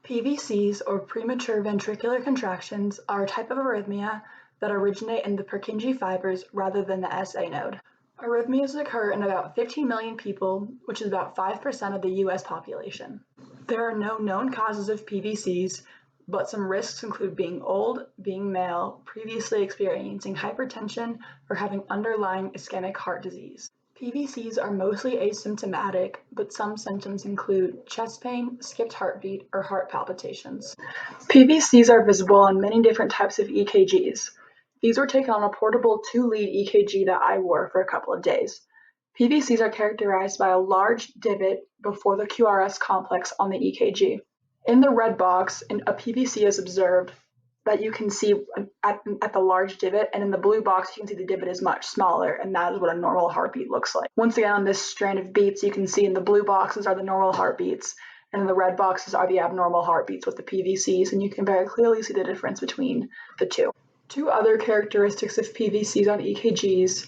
PVCs, or premature ventricular contractions, are a type of arrhythmia that originate in the Purkinje fibers rather than the SA node. Arrhythmias occur in about 15 million people, which is about 5% of the US population. There are no known causes of PVCs, but some risks include being old, being male, previously experiencing hypertension, or having underlying ischemic heart disease. PVCs are mostly asymptomatic, but some symptoms include chest pain, skipped heartbeat, or heart palpitations. PVCs are visible on many different types of EKGs. These were taken on a portable 2-lead EKG that I wore for a couple of days. PVCs are characterized by a large divot before the QRS complex on the EKG. In the red box, a PVC is observed that you can see at the large divot, and in the blue box you can see the divot is much smaller, and that is what a normal heartbeat looks like. Once again, on this strand of beats, you can see in the blue boxes are the normal heartbeats, and in the red boxes are the abnormal heartbeats with the PVCs, and you can very clearly see the difference between the two. Two other characteristics of PVCs on EKGs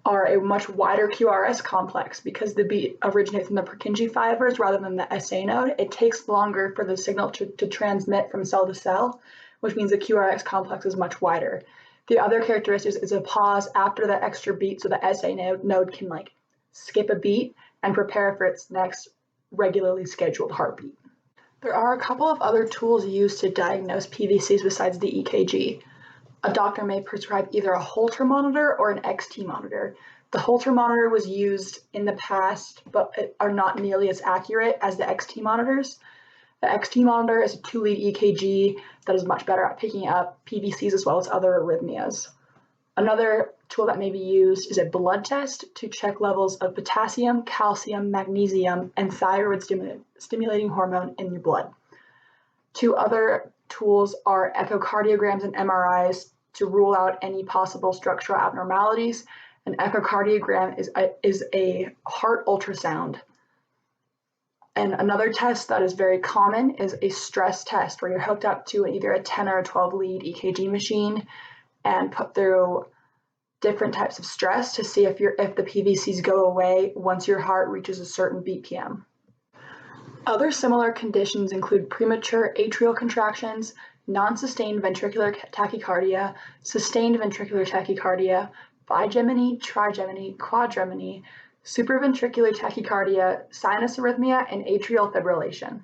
are a much wider QRS complex. Because the beat originates in the Purkinje fibers rather than the SA node, it takes longer for the signal to transmit from cell to cell, which means the QRS complex is much wider. The other characteristic is a pause after the extra beat, so the SA node can skip a beat and prepare for its next regularly scheduled heartbeat. There are a couple of other tools used to diagnose PVCs besides the EKG. A doctor may prescribe either a Holter monitor or an XT monitor. The Holter monitor was used in the past, but are not nearly as accurate as the XT monitors. The XT monitor is a 2-lead EKG that is much better at picking up PVCs as well as other arrhythmias. Another tool that may be used is a blood test to check levels of potassium, calcium, magnesium, and thyroid stimulating hormone in your blood. Two other tools are echocardiograms and MRIs to rule out any possible structural abnormalities. An echocardiogram is a heart ultrasound. And another test that is very common is a stress test, where you're hooked up to either a 10 or a 12-lead EKG machine and put through different types of stress to see if the PVCs go away once your heart reaches a certain BPM. Other similar conditions include premature atrial contractions, non-sustained ventricular tachycardia, sustained ventricular tachycardia, bigeminy, trigeminy, quadgeminy, supraventricular tachycardia, sinus arrhythmia, and atrial fibrillation.